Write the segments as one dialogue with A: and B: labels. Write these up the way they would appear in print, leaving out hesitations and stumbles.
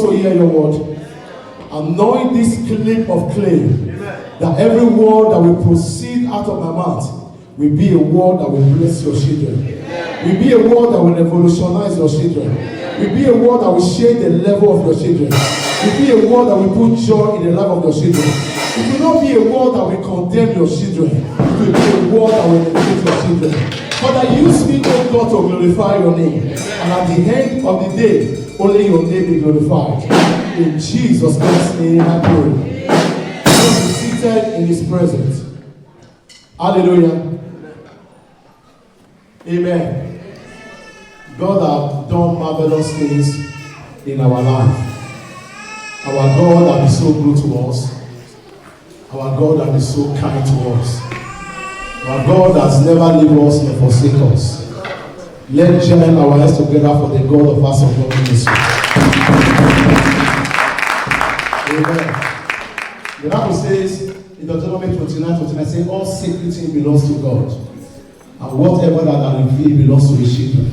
A: to hear your word. Anoint this clip of clay, that every word that will proceed out of my mouth will be a word that will bless your children. Will be a word that will revolutionize your children. Will be a word that will shake the level of your children. Will be a word that will put joy in the life of your children. It will not be a word that will condemn your children. It will be a word that will elevate your children. Father, use me, O God, to glorify your name. And at the end of the day, only your name be glorified. In Jesus Christ's name I pray. Be seated in his presence. Hallelujah. Amen. God has done marvelous things in our life. Our God has been so good to us. Our God has been so kind to us. Our God has never leave us nor forsake us. Let's join our hands together for the God of House of God ministry. Amen. The Bible says in Deuteronomy 29:29, saying all secret things belongs to God, and whatever that are revealed belongs to his children.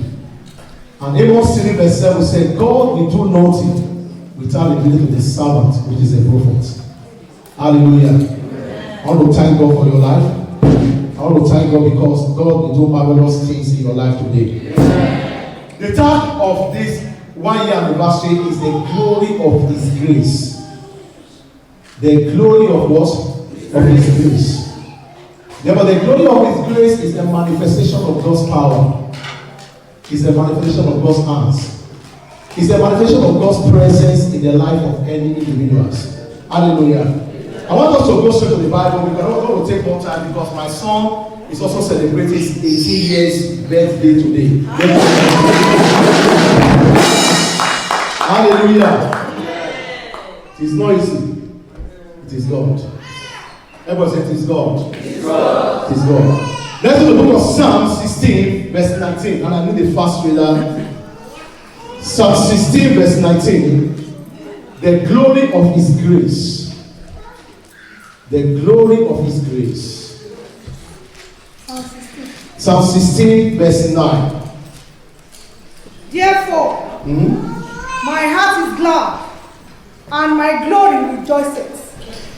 A: And Amos 3 verse 7 said, God will do nothing without revealing to the servant, which is a prophet. Hallelujah. I want to thank God for your life. I want to thank God because God will do marvelous things in your life today. Amen. The tag of this 1 year anniversary is the glory of his grace. The glory of what? Of his grace. Therefore, the glory of his grace is a manifestation of God's power. It's a manifestation of God's hands. It's a manifestation of God's presence in the life of any individuals. Hallelujah. I want us to go straight to the Bible because I don't want to take more time because my son is also celebrating his 18 years birthday today. Hallelujah. It is not easy. It is God. Everybody say it is God. It is God. It is God. Let's go to the book of Psalm 16, verse 19. And I need the first reader. Psalm 16, verse 19. The glory of his grace. The glory of his grace. Psalm 16, verse 9.
B: Therefore, my heart is glad, and my glory rejoices.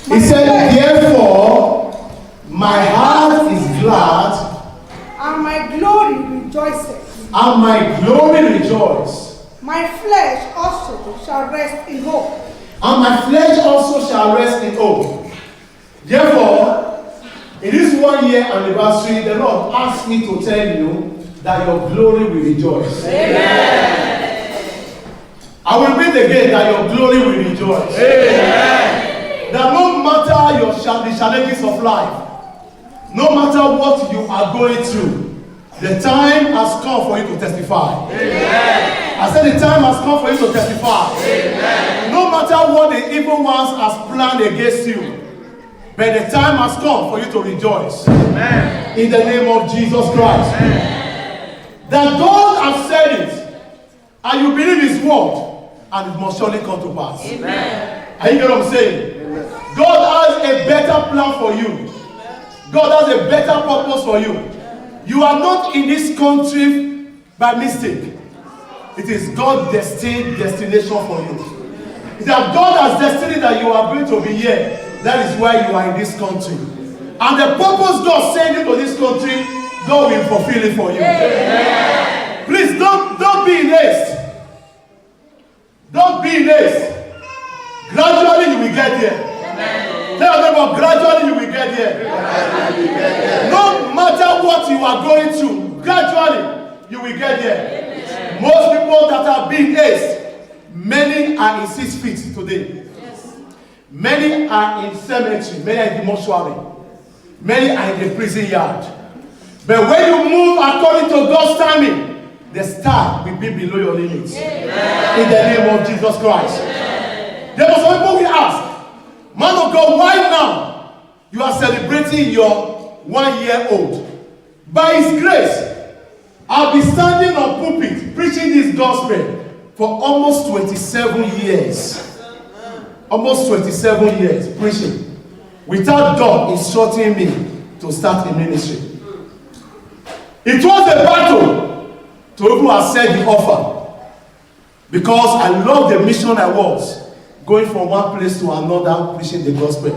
A: He said, therefore, my heart is glad,
B: and my glory rejoices.
A: And my glory rejoices.
B: My flesh also shall rest in hope.
A: And my flesh also shall rest in hope. Therefore, in this 1 year anniversary, the Lord asked me to tell you that your glory will rejoice. Amen. I will read again that your glory will rejoice. Amen. That no matter the challenges of life, no matter what you are going through, the time has come for you to testify. Amen. I said the time has come for you to testify. Amen. No matter what the evil ones has planned against you, but the time has come for you to rejoice. Amen. In the name of Jesus Christ. Amen. That God has said it, and you believe his word, and it must surely come to pass. Amen. Are you getting what I'm saying? Amen. God has a better plan for you. God has a better purpose for you. You are not in this country by mistake. It is God's destination for you. It's that God has destined that you are going to be here. That is why you are in this country. And the purpose God sent you to this country, God will fulfill it for you. Amen. Please don't be in haste. Don't be in haste. Gradually you will get there. Amen. Tell them about gradually you will get there. No matter what you are going through, gradually you will get there. Amen. Most people that are being haste, many are in 6 feet today. Many are in cemetery, many are in the mortuary, many are in the prison yard. But when you move according to God's timing, the star will be below your limits. Amen. In the name of Jesus Christ. Amen. There was some people we ask, man of God, why now you are celebrating your 1 year old? By his grace, I'll be standing on pulpit preaching this gospel for almost 27 years. Almost 27 years preaching without God instructing me to start a ministry. It was a battle to even accept the offer. Because I love the mission I was, going from one place to another, preaching the gospel.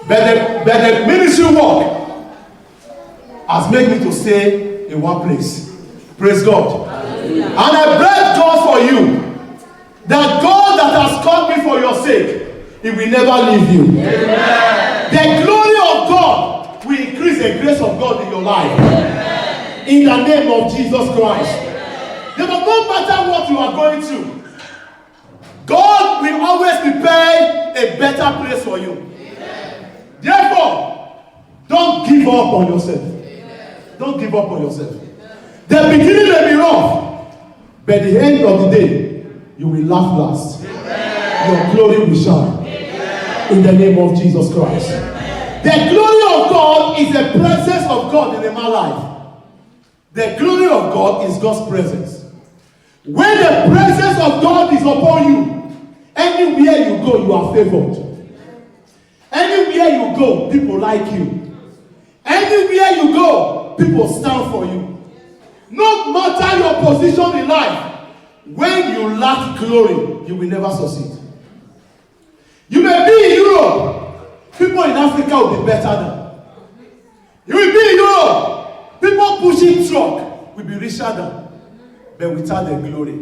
A: But the ministry work has made me to stay in one place. Praise God. Hallelujah. And I bless God for you. That God that has called me for your sake, He will never leave you. Amen. The glory of God will increase the grace of God in your life. Amen. In the name of Jesus Christ. Amen. No matter what you are going through, God will always prepare a better place for you. Amen. Therefore, don't give up on yourself. Amen. Don't give up on yourself. Amen. The beginning may be rough, but the end of the day, you will laugh last. Amen. Your glory will shine. Amen. In the name of Jesus Christ. Amen. The glory of God is the presence of God in a man's life. The glory of God is God's presence. When the presence of God is upon you, anywhere you go, you are favored. Anywhere you go, people like you. Anywhere you go, people stand for you. No matter your position in life, when you lack glory, you will never succeed. You may be in Europe, people in Africa will be better than. You will be in Europe, people pushing truck will be richer than. But without the glory.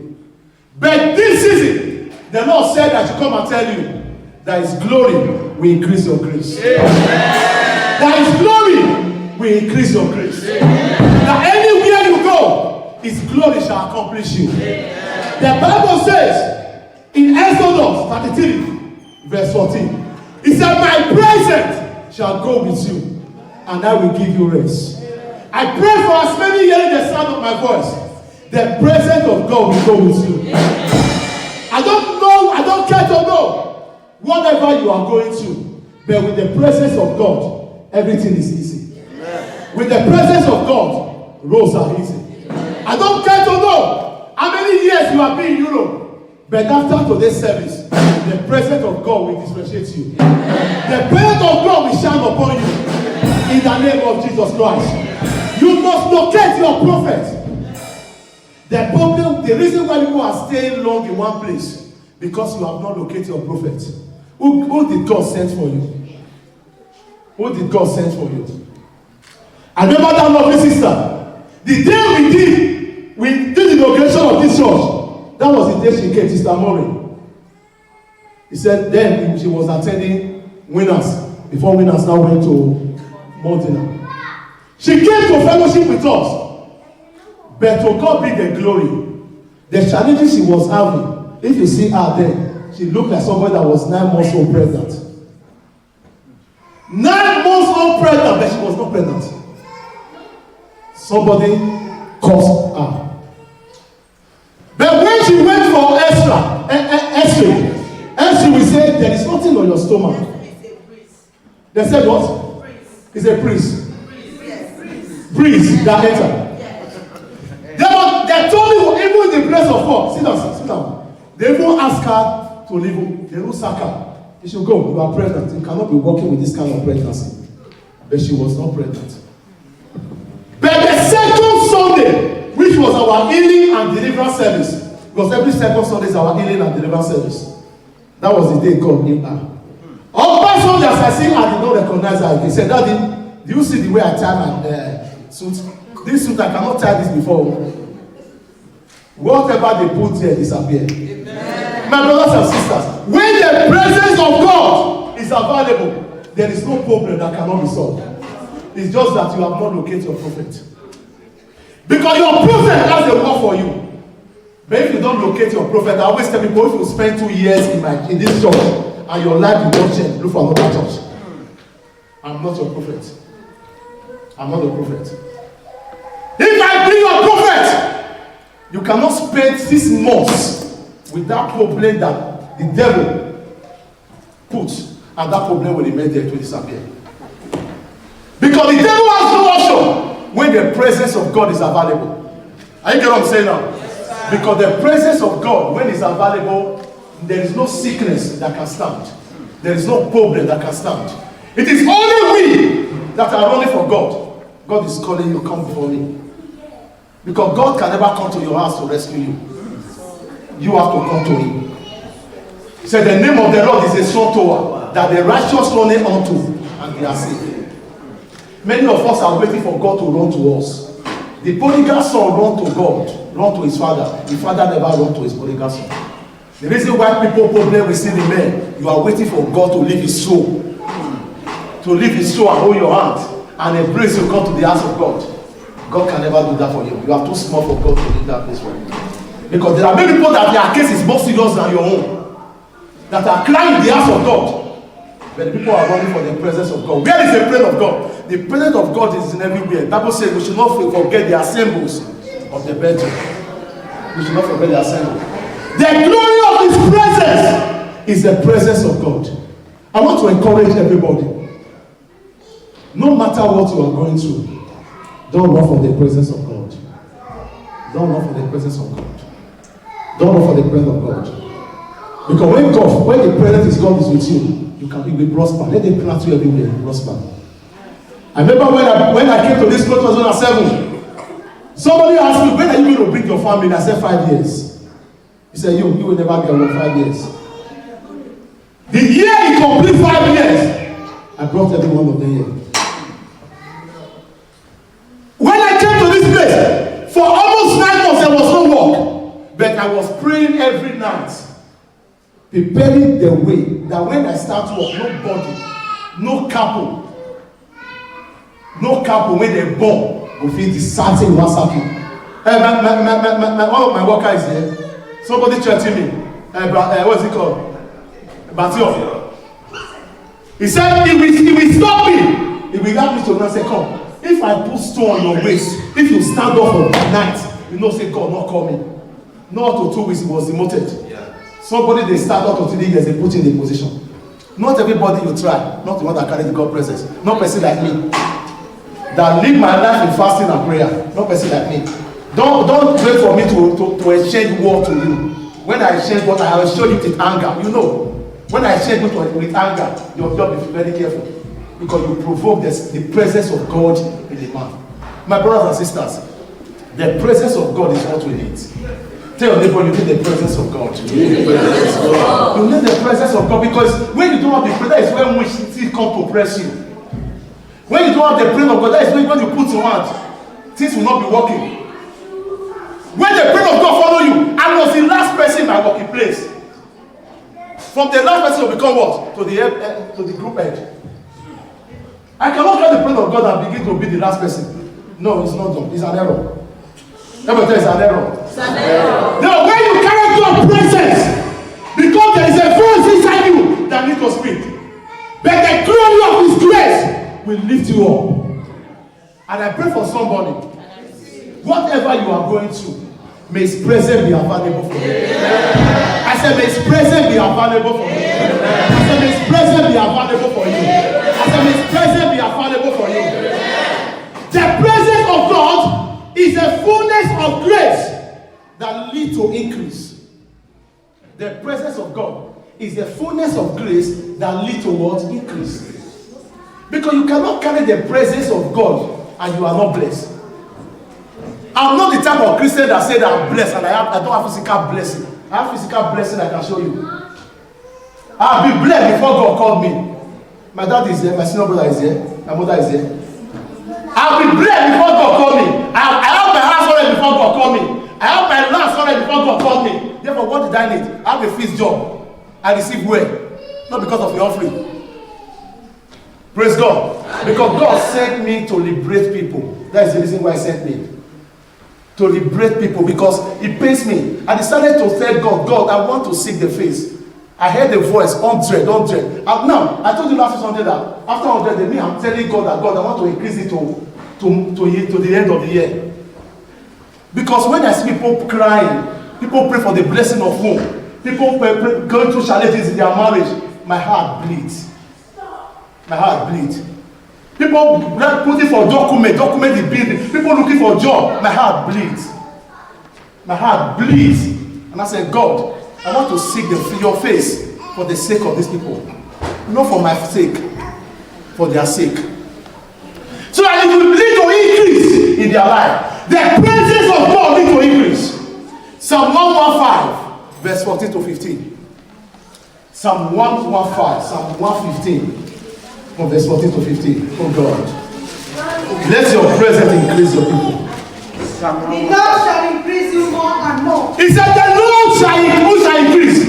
A: But this season, the Lord said I should come and tell you that His glory will increase your grace. Amen. That His glory will increase your grace. Amen. That anywhere you go, His glory shall accomplish you. Amen. The Bible says in Exodus 33, verse 14, it said, my presence shall go with you, and I will give you rest. I pray for as many hearing the sound of my voice, the presence of God will go with you. I don't care to know whatever you are going through, but with the presence of God, everything is easy. Amen. With the presence of God, roads are easy. Amen. I don't care to know how many years you have been in Europe, but after today's service, the presence of God will differentiate you. Amen. The presence of God will shine upon you. In the name of Jesus Christ. You must locate your prophet. The problem, the reason why people are staying long in one place, because you have not located your prophet. Who did God send for you? Who did God send for you? I remember that lovely sister. The day we did the location of this church, that was the day she came, Sister Murray. He said then she was attending Winners, before Winners now went to Modena. She came to fellowship with us. But to God be the glory. The challenges she was having, if you see her there, she looked like somebody that was 9 months old pregnant. 9 months old pregnant, but she was not pregnant. Somebody caused her. But when she went for X-ray will say, there is nothing on your stomach. They said what? It's a breeze. Breeze that entered. They told me, even in the place of God, sit down. They even ask her to leave. They will sack her. You should go. You are pregnant. You cannot be working with this kind of pregnancy. But she was not pregnant. But the second Sunday, which was our healing and deliverance service, because every second Sunday is our healing and deliverance service. That was the day God named her. All my soldiers I see her, I did not recognize her. They said, Daddy, do you see the way I tie my suit? This suit, I cannot tie this before. Whatever they put there disappear. Amen. My brothers and sisters, when the presence of God is available, there is no problem that cannot be solved. It's just that you have not located your prophet. Because your prophet has a work for you. But if you don't locate your prophet, I always tell people, if you spend 2 years in this church and your life will not change, look for another church. I'm not your prophet. I'm not a prophet. If I be your prophet, you cannot spend 6 months with that problem that the devil puts, and that problem will remain there to disappear. Because the devil has no option when the presence of God is available. Are you getting what I'm saying now? Yes, because the presence of God, when it's available, there is no sickness that can stand. There is no problem that can stand. It is only we that are running for God. God is calling you, come before me. Because God can never come to your house to rescue you. you have to come to him. He said, the name of the Lord is a strong tower that the righteous run unto, and they are safe. Many of us are waiting for God to run to us. The prodigal son run to God, run to his father. The father never run to his prodigal son. The reason why people problem with sin in men, you are waiting for God to leave his soul. To leave his soul and hold your hand and embrace you, come to the house of God. God can never do that for you. You are too small for God to leave that place for you. Because there are many people that their case is more serious than your own, that are crying in the house of God. But the people are running for the presence of God. Where is the presence of God? The presence of God is in everywhere. The Bible says we should not forget the assemblies of the brethren. We should not forget the assembly. The glory of his presence is the presence of God. I want to encourage everybody. No matter what you are going through, don't run from the presence of God. Don't run from the presence of God. Don't run from the presence of God. Because when the presence of God is with you, you will prosper. Let them plant you everywhere and prosper. I remember when I came to this place 2007, somebody asked me, when are you going to bring your family? And I said 5 years. He said, you will never get over 5 years. The year he completed 5 years, I brought every one of them here. When I came to this place, for almost 9 months there was no work. But I was praying every night, preparing the way that when I start work, nobody, no couple when they born will feel discerning what's happening. One of my workers is here. Somebody threatened me. What is it called? Batio. He said, he will stop me. He will help me to now say, come. If I put stone on your waist, if you stand up for the night, you know, say, God, not call me. Not to 2 weeks, he was demoted. Yeah. Somebody they start out to 3 years, they put in the position. Not everybody you try, not the one that carry the God presence. Not person like me. That live my life in fasting and prayer. Not person like me. Don't wait for me to exchange word to you. When I exchange word, I will show you with anger. You know, when I exchange word with anger, your job is very careful. Because you provoke the presence of God in the man. My brothers and sisters, the presence of God is what we need. Tell your neighbor you need the presence of God. You need the presence of God. You need the presence of God because when you don't have the presence, that is when we still come to press you. When you don't have the presence of God, that is when you put your hand, things will not be working. When the presence of God follow you, I was the last person in my working place. From the last person will become what? To the group head. I cannot get the presence of God and begin to be the last person. No, it's not done. It's an error. Everybody is an error. It's an error. Now, when you carry God's presence, because there is a voice inside you that needs to speak, but the glory of His grace will lift you up. And I pray for somebody, whatever you are going through, may His presence be available for you. I said, may His presence be available for you. I said, may His presence be available for you. I said, may His presence be available for you. The presence of God is a fullness of grace that leads to increase. The presence of God is the fullness of grace that leads to what? Increase. Because you cannot carry the presence of God and you are not blessed. I'm not the type of Christian that say that I'm blessed and I don't have physical blessing. I have physical blessing I can show you. I'll be blessed before God called me. My dad is here, my senior brother is here, my mother is here. I'll be blessed before God called me. I have my house already before God called me. I have my lands already before God called me. Therefore, what did I need? I have a fixed job. I receive well. Not because of the offering. Praise God. Because God sent me to liberate people. That is the reason why He sent me. To liberate people because it pains me. I decided to tell God, I want to seek the face. I heard the voice, 100. Now, I told you last Sunday that after 100, I'm telling God that God, I want to increase it to the end of the year. Because when I see people crying, people pray for the blessing of home, people pray, going through challenges in their marriage, my heart bleeds. My heart bleeds. People putting for document the building. People looking for a job. My heart bleeds. My heart bleeds. And I said, God, I want to seek your face for the sake of these people. Not for my sake, for their sake. So that it will lead to increase in their life. The presence of God leads to increase. Psalm 115 verse 14 to 15. Psalm 115, Psalm 115, from verse 14 to 15. Oh God, let your presence increase your people.
B: The Lord shall increase you more and more.
A: He said, the Lord shall increase.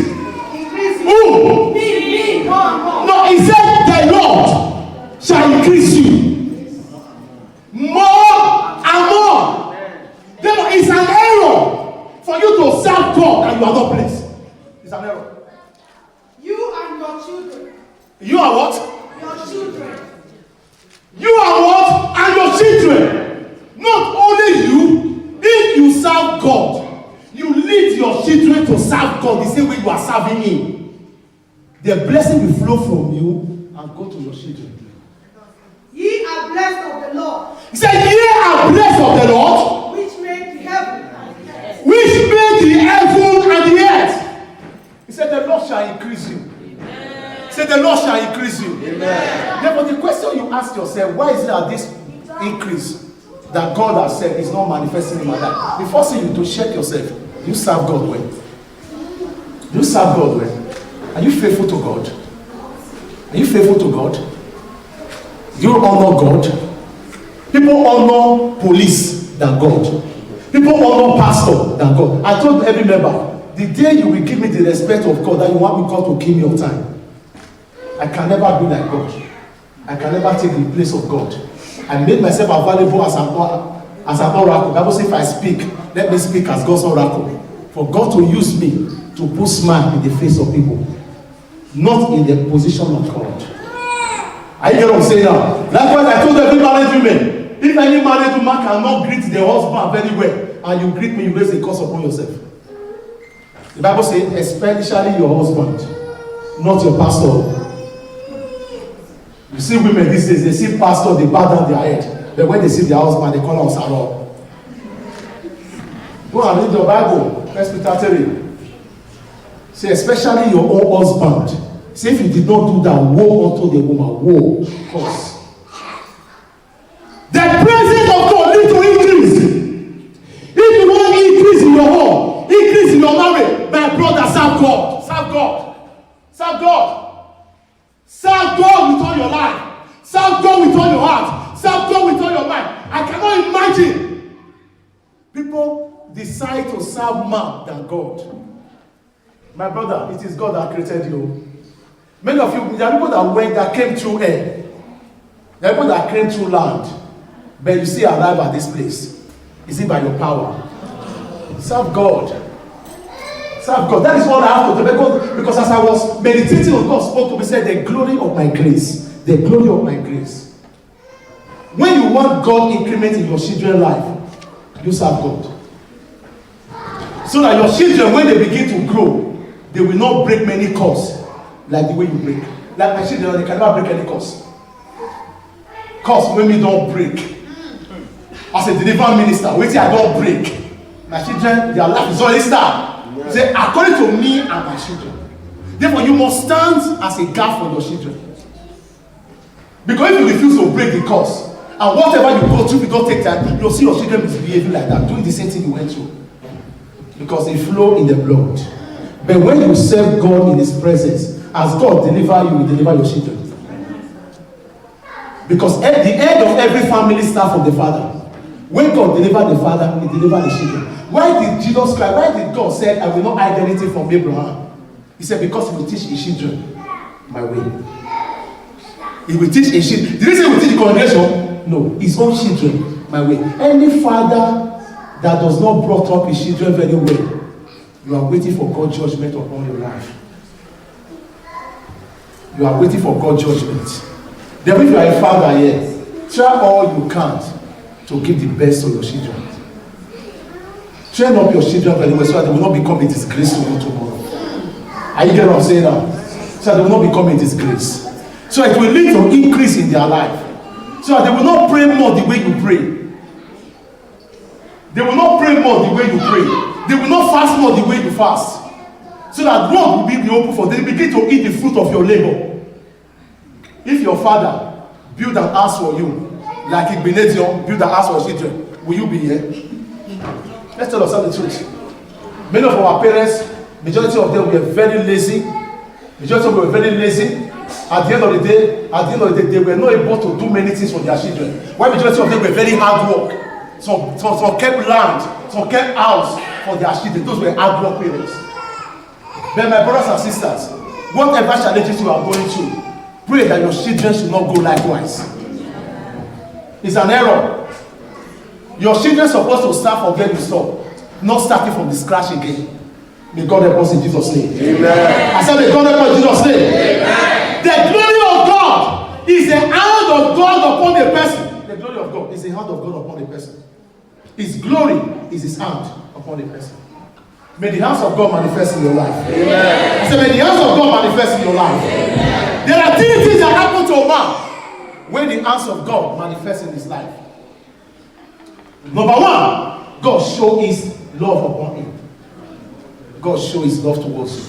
B: Increase you.
A: Who?
B: Me, more and more.
A: No, he said, the Lord shall increase you more and more. Therefore, it's an error for you to serve God and you are not blessed. It's an error.
B: You and your children.
A: You are what?
B: Your children.
A: You are what? And your children. Not only you, if you serve God, you lead your children to serve God the same way you are serving Him. The blessing will flow from you and go to your children.
B: Ye are blessed of the Lord.
A: He said, ye are blessed of the Lord,
B: Which made the heaven and the earth.
A: which made the heaven and the earth. He said, the Lord shall increase you. He said, the Lord shall increase you. Amen. Therefore, the question you ask yourself, why is it that this increase that God has said is not manifesting in my life? The first thing you do, check yourself. Do you serve God well? Do you serve God well? Are you faithful to God? Are you faithful to God? Do you honor God? People honor police than God. People honor pastor than God. I told every member, the day you will give me the respect of God, that you want me God to give me on time, I can never be like God. I can never take the place of God. I made myself available as an oracle. The Bible says if I speak, let me speak as God's oracle. For God to use me to put smile in the face of people, not in the position of God. Are you get what I'm saying now? Likewise, I told every married women, if any married woman cannot greet the husband very well, and you greet me, you raise a curse upon yourself. The Bible says, especially your husband, not your pastor. You see women these days, they see pastor, they bow down their head. But when they see their husband, they call them Sarah. Go and read your Bible, 1 Peter 3. Say, especially your own husband. Say, if you did not do that, woe unto the woman. Woe, curse. The presence of God needs to increase. If you want increase in your home, increase in your marriage, my brother, serve God. Serve God. Serve God. Serve God with all your life. Serve God with all your heart. Serve God with all your mind. I cannot imagine people decide to serve man than God. My brother, it is God that created you. Many of you, there are people that came through air. There are people that came through land. But you see arrive at this place. Is it by your power? Serve God. Serve God. That is all I have to do. Because as I was meditating on God spoke to me, said the glory of my grace. The glory of my grace. When you want God increment in your children's life, you serve God. So that your children, when they begin to grow, they will not break many curses like the way you break. Like my children, they can never break any curse. Curse when we don't break. As a deliverance minister, wait I don't break. My children, their life is already start. Say, according to me and my children. Therefore, you must stand as a guard for your children. Because if you refuse to break the curse, and whatever you go through, you don't take time, you'll see your children misbehaving like that, doing the same thing you went through. Because they flow in the blood. But when you serve God in His presence, as God deliver you, will deliver your children. Because at the end of every family starts from the father. When God delivered the father, He delivered the children. Why did Jesus Christ, why did God say, I will not hide anything from Abraham? He said, because He will teach His children my way. He will teach His children. Did He say He will teach the congregation? No, His own children my way. Any father that does not brought up his children very well, you are waiting for God's judgment upon your life. You are waiting for God's judgment. Then if you are a father here, try all you can to give the best to your children. Train up your children very well so that they will not become a disgrace to you tomorrow. Are you getting what I'm saying now? So that they will not become a disgrace. So it will lead to increase in their life. So that they will not pray more the way you pray. They will not pray more the way you pray. They will not fast more the way you fast. So that God will be open for them. They begin to eat the fruit of your labor. If your father build an house for you, like Igbinedion build an house for his children, will you be here? Let's tell ourselves the truth. Many of our parents Majority of them were very lazy. Majority of them were very lazy. At the end of the day, they were not able to do many things for their children. While majority of them were very hard work. Some kept land, some kept house for their children. Those were hard work parents. But my brothers and sisters, whatever challenges you are going through, pray that your children should not go likewise. It's an error. Your children are supposed to start from where you stop, not starting from the scratch again. May God help us in Jesus' name. Amen. I said, may God help us in Jesus' name. Amen. The glory of God is the hand of God upon a person. The glory of God is the hand of God upon a person. His glory is his hand upon a person. May the hands of God manifest in your life. Amen. I said, may the hands of God manifest in your life. Amen. There are three things that happen to a man when the hands of God manifest in his life. Number one, God show his love upon him. God show his love towards you.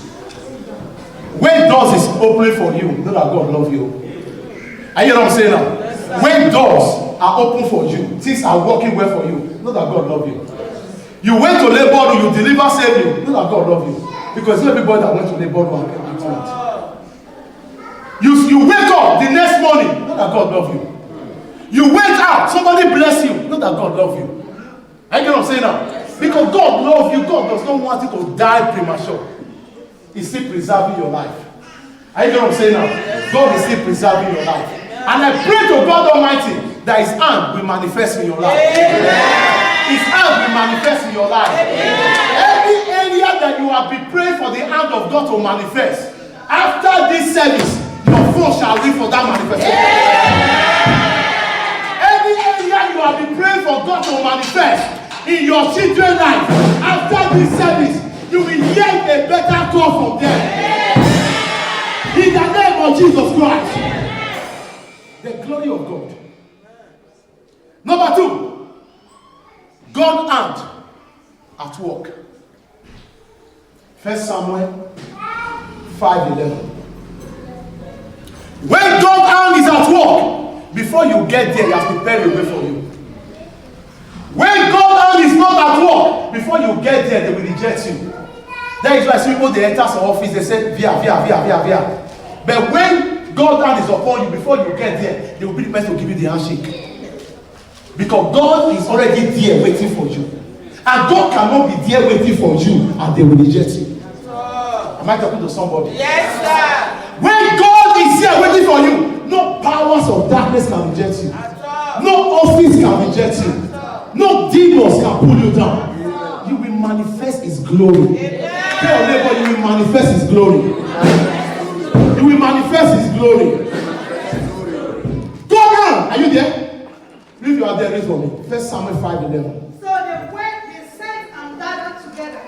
A: When doors is opening for you, know that God love you. Are you know what I'm saying now? When doors are open for you, things are working well for you, know that God love you. You went to labor, you deliver safely, know that God love you. Because not everybody that went to labor will get it. You wake up the next morning, know that God love you. You went out, somebody bless you, know that God love you. Are you know what I'm saying now? Because God loves you, God does not want you to die premature. He's still preserving your life. Are you know what I'm saying now? God is still preserving your life. And I pray to God Almighty that his hand will manifest in your life. His hand will manifest in your life. Every area that you have been praying for the hand of God to manifest, after this service, your phone shall ring for that manifestation. Every area you have been praying for God to manifest in your children's life, after this service, you will hear a better call from them. In the name of Jesus Christ. The glory of God. Number two, God's hand at work. 1 Samuel 5:11. When God's hand is at work, before you get there, he has prepared a way for you. When God's hand is not at work, before you get there, they will reject you. That is why some people, they enter some office, they say, via. But when God's hand is upon you, before you get there, they will be the best to give you the handshake. Because God is already there waiting for you. And God cannot be there waiting for you, and they will reject you. Am I talking to somebody?
C: Yes, sir.
A: When God is here waiting for you, no powers of darkness can reject you. No office can reject you. No demons can pull you down. You will manifest his glory. Tell your neighbor, you will manifest his glory. You will manifest his glory. Go on. Are you there? If you are there, read for me. 1 Samuel 5:11.
B: So they sent and gathered together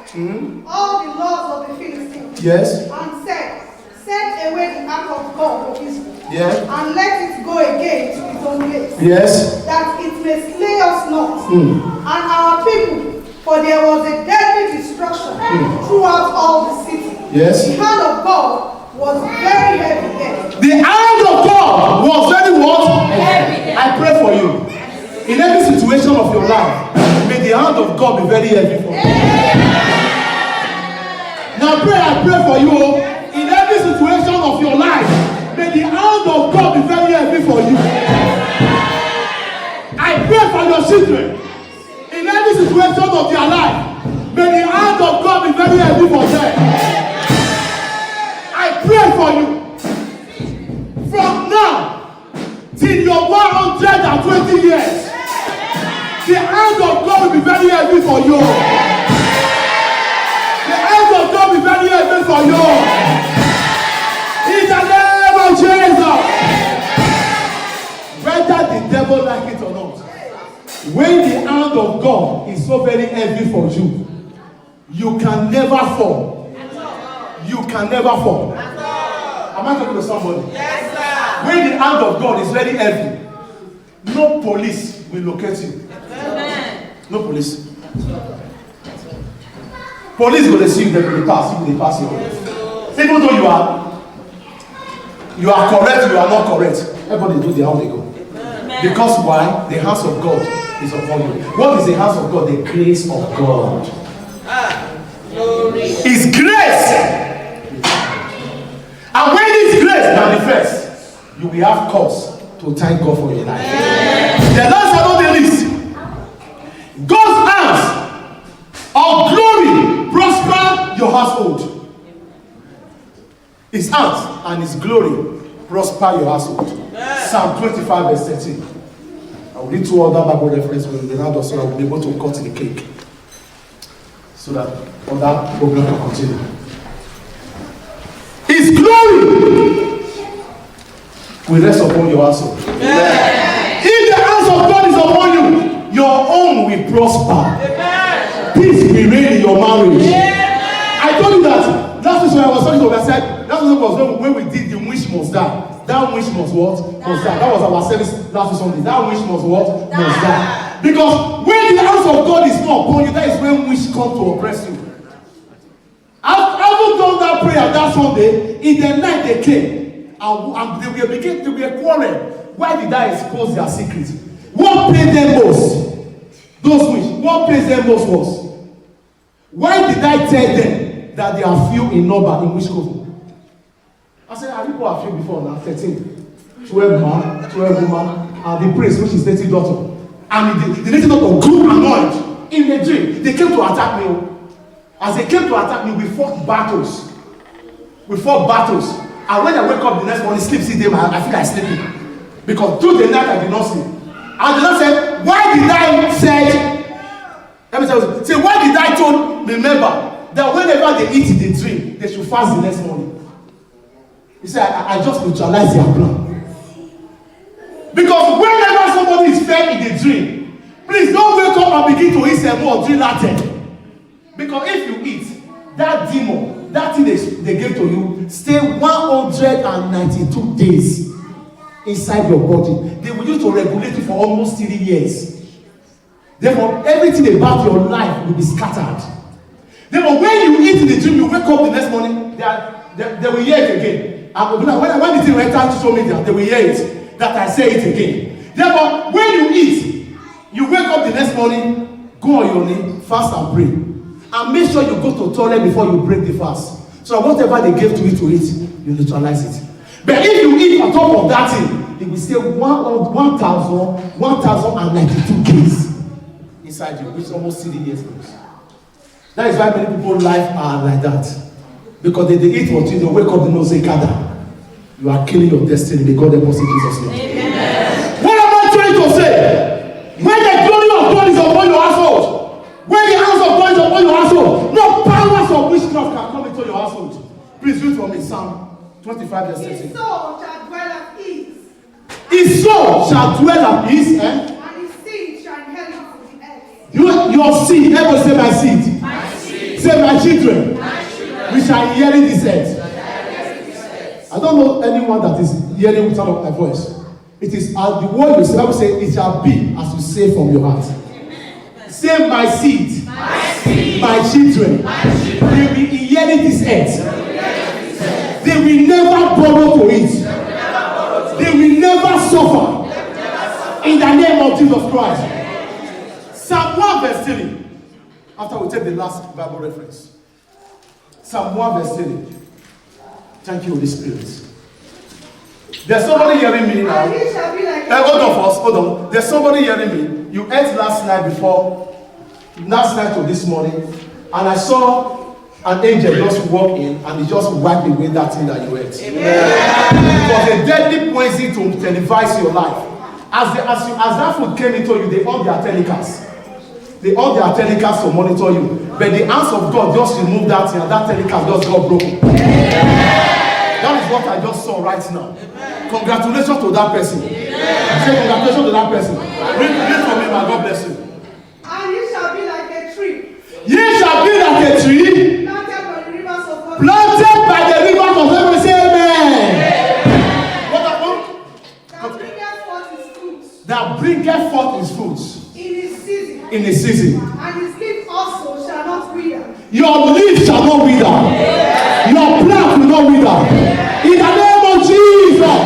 B: all the lords of the Philistines.
A: Yes.
B: And said, send away the ark of God of Israel.
A: Yeah.
B: And let it go again to its own place.
A: Yes.
B: That it may slay us not. And our people, for there was a deadly destruction throughout all the city.
A: Yes.
B: The hand of God was very heavy there.
A: The hand of God was very what?
B: Heavy.
A: I pray for you. In every situation of your life, may the hand of God be very heavy for you. Now I pray for you. In every situation of your life, may the hand of God be very heavy for you. I pray for your children. In every situation of their life, may the hand of God be very heavy for them. I pray for you. From now till your 120 years, the hand of God will be very heavy for you. The hand of God will be very heavy for you. In the name of Jesus. Whether the devil like it or not, when the hand of God is so very heavy for you, you can never fall. You can never fall. Am I talking to somebody?
C: Yes, sir.
A: When the hand of God is very heavy, no police will locate you.
C: Amen.
A: No police. Police will receive them, they pass you. Even though you are correct, you are not correct. Everybody do their own they go.
C: Amen.
A: Because why? The hands of God is upon you. What is the hands of God? The grace of God. His grace. And when His grace manifests, you will have cause to thank God for your life. The last and not the least, God's hands of glory prosper your household. His hands and His glory prosper your household. Psalm 25 verse 13. I will read 2 other Bible references when the round of so I will be able to cut the cake. So that other program can continue. His glory will rest upon your household. If the hands of God is upon you, your own will prosper. Peace will reign in your marriage. I told you that last week when I was talking to you, I said that was when we did the wish must die. That wish must what? Must die. That was our service last week Sunday. That wish must what? Must die. Because when the hands of God is not upon you, that is when wish come to oppress you. I've done that prayer that Sunday. In the night they came and they will begin to be a quarrel. Why did I expose their secret? What paid them most? Those wish. What pays them most was? Why did I tell them that they are few in number in which couple? I said, are people are few before now? 13, 12 man, 12 woman, and the priest, which is native daughter. And the native daughter grew annoyed in the dream. They came to attack me. As they came to attack me, we fought battles. And when I wake up the next morning, sleep, see them, I feel like sleeping. Because through the night I did not sleep. And the Lord said, why did I say, let me tell you, say, why did I remember that whenever they eat in the dream, they should fast the next morning? He said, I just neutralize their plan. Because whenever somebody is fed in the dream, please don't wake up and begin to eat some more drink Latin. Because if you eat, that demon, that thing they gave to you, stay 192 days inside your body. They will use to regulate you for almost 3 years. Therefore, everything about your life will be scattered. Therefore, when you eat in the dream, you wake up the next morning, they will hear it again. And when the thing went out to social media, they will hear it, that I say it again. Therefore, when you eat, you wake up the next morning, go on your knee, fast and pray. And make sure you go to toilet before you break the fast. So whatever they gave to you to eat, you neutralize it. But if you eat on top of that thing, it will stay 1,092 days inside you, which is almost 3 years ago. That is why many people's life are like that. Because they eat what you, they wake up, the nose, they gather. You are killing your destiny. May God help us in Jesus' name. Amen. What am I trying to say? When the glory of God is upon your household, when the hands of God is upon your household, no powers of witchcraft can come into your household. Please read from me, Psalm 25 verse 16.
B: His soul shall dwell at ease.
A: His soul shall dwell at ease,
B: and his seed shall inherit the earth.
A: Your seed, everyone say my seed.
C: My seed.
A: Say my children.
C: My children.
A: We shall inherit this earth. I don't know anyone that is hearing the sound of my voice. It is as the word you say, I will say, it shall be as you say from your heart. Say my seed, my children, they will inherit this earth. They will never borrow to it. They will never suffer. In the name of Jesus Christ. Psalm 1 verse 3. After we take the last Bible reference. Psalm 1 verse 3. Thank you, Holy Spirit. There's somebody hearing me now. Hold on. There's somebody hearing me. You ate last night to this morning, and I saw an angel just walk in and he just wiped away that thing that you ate. It was a deadly poison to televise your life. As that food came into you, they on their telecasts. They on their telecasts to monitor you. But the hands of God just removed that thing and that telecast just got broken. That is what I just saw right now. Congratulations to that person. Say congratulations to that person. Read for me, my God bless you.
B: And you shall be like a tree.
A: Ye shall be like a tree
B: Planted by the rivers of
A: planted by the rivers of heaven. Say amen. What happened?
B: that bringeth forth his fruits
A: That bringeth forth his fruits
B: in his season.
A: in his season.
B: And his leaf also shall not wither.
A: Your leaf shall not wither. Your plant will not wither. In the name of Jesus.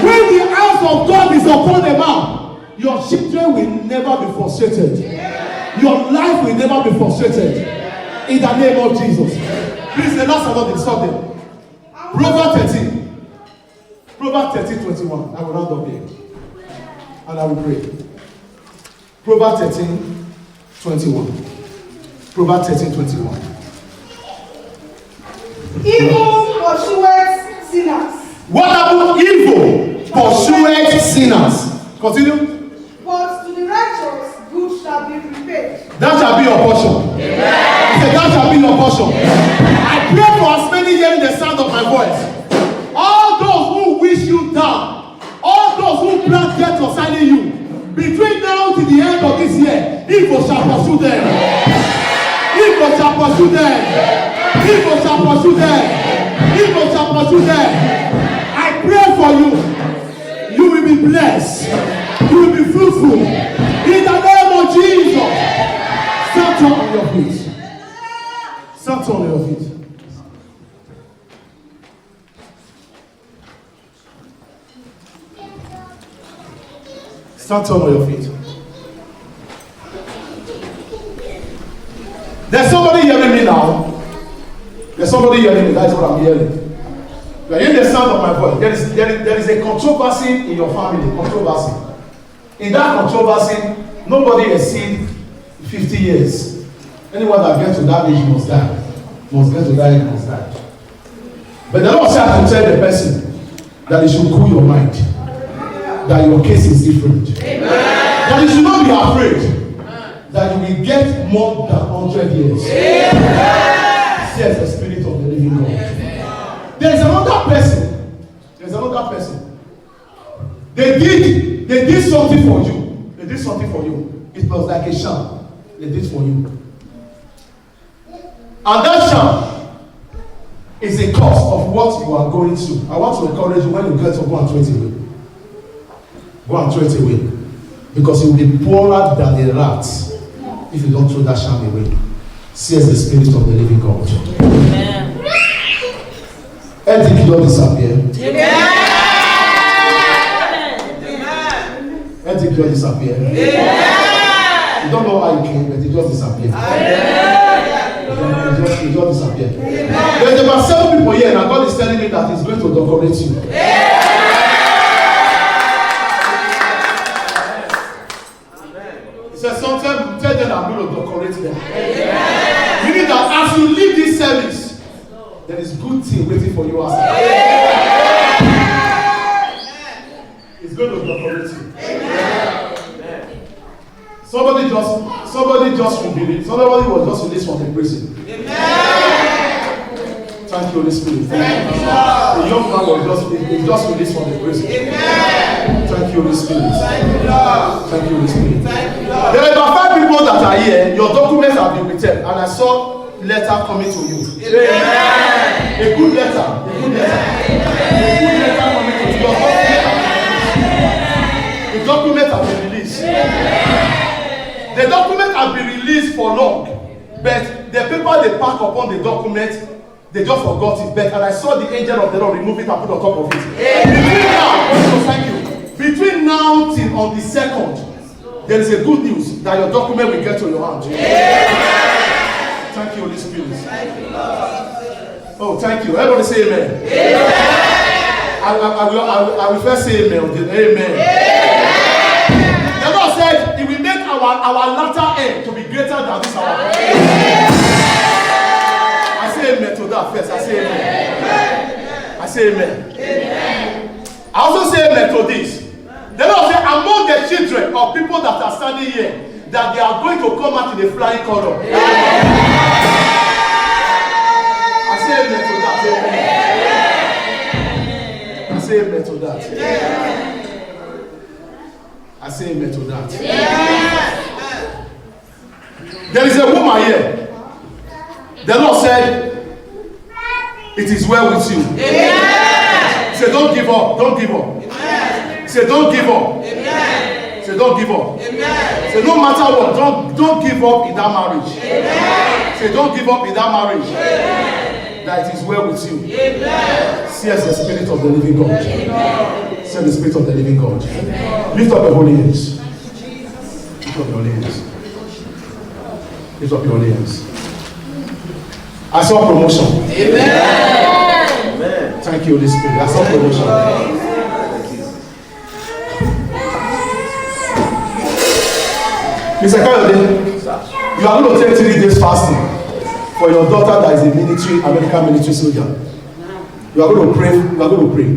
A: When the hands of God is upon the man, your children will never be frustrated. Your life will never be frustrated. In the name of Jesus. Please, the last one, stop them. Proverbs 13. Proverbs 13:21. I will round up here. And I will pray. Proverbs 13:21. Proverbs 13:21.
B: Evil pursueth sinners,
A: What about evil pursueth sinners? Continue.
B: but to the righteous good shall be repaid.
A: That shall be your portion. I said, that shall be your portion. I pray for as many hearing the sound of my voice. All those who wish you down, all those who plan death concerning you, between now to the end of this year, evil shall pursue them. Evil shall pursue them. Evil shall pursue them. Evil shall pursue them. I pray for you. You will be blessed. You will be fruitful. In the name of Jesus. Stand on your feet. Stand on your feet. Stand on your feet. There's somebody hearing me now. There's somebody hearing me. That's what I'm hearing. You are hearing the sound of my voice. There is a controversy in your family. Controversy. In that controversy, nobody has seen 50 years. Anyone that gets to that age must die. Must get to that age must die. But the Lord said to tell the person that you should cool your mind. That your case is different. Amen. That you should not be afraid. That you will get more than 100 years. Says the Spirit of the living God. There is another person. There is another person. They did something for you. They did something for you. It was like a sham. They did for you. And that sham is a cause of what you are going through. I want to encourage you when you get to go and throw it away. Go and throw it away. Because you will be poorer than a rat if you don't throw that sham away. Says the Spirit of the living God.
C: Amen.
A: Anything don't disappear.
C: Amen.
A: Anything don't disappear.
C: Amen.
A: You don't know how it came, but it just disappeared. It just disappeared. There's about 7 people here, and God is telling me that He's going to decorate you. He said, sometimes tell them I'm going to decorate them. Meaning that as you leave this service, there is good thing waiting for you outside. It's going to decorate you. Somebody just released. Somebody was just released from the prison. Thank you, Holy Spirit. Thank you. The young man was just released from the prison. Thank you, Holy Spirit. Thank you, Holy Spirit. There are about 5 people that are here. Your documents have been returned, and I saw letter coming to you. Amen. A good letter. A good letter. A good letter coming to you. The document has been released. The document has been released for long, but the paper they pack upon the document, they just forgot it. But and I saw the angel of the Lord remove it and put on top of it. Between now, thank you. Between now till on the 2nd, there is a good news that your document will get to your hand. Thank you, Holy Spirit. Oh, thank you. Everybody say amen. I will first say amen. Amen. The Lord said He will make our latter end to be greater than this hour. I say amen to that first. I say amen. I say amen. I also say amen to this. The Lord said among the children of people that are standing here, that they are going to come out in a flying color. I say amen to that. Amen. I say amen to that. I say amen to that. There is a woman here. The Lord said, it is well with you. He said, don't give up. Don't give up. He said, don't give up. He said, don't give up. He said, no matter what, don't give up in that marriage. He said, don't give up in that marriage. That it is well with you. Says the Spirit of the living God. Says the Spirit of the living God. Lift up your holy hands. Lift up your holy hands. Lift up your holy hands. I saw promotion.
C: Amen.
A: Thank you, Holy Spirit. I saw promotion. Mr. Kayode, you are going to take 3 days fasting for your daughter that is a American military soldier. You are going to pray. You are going to pray.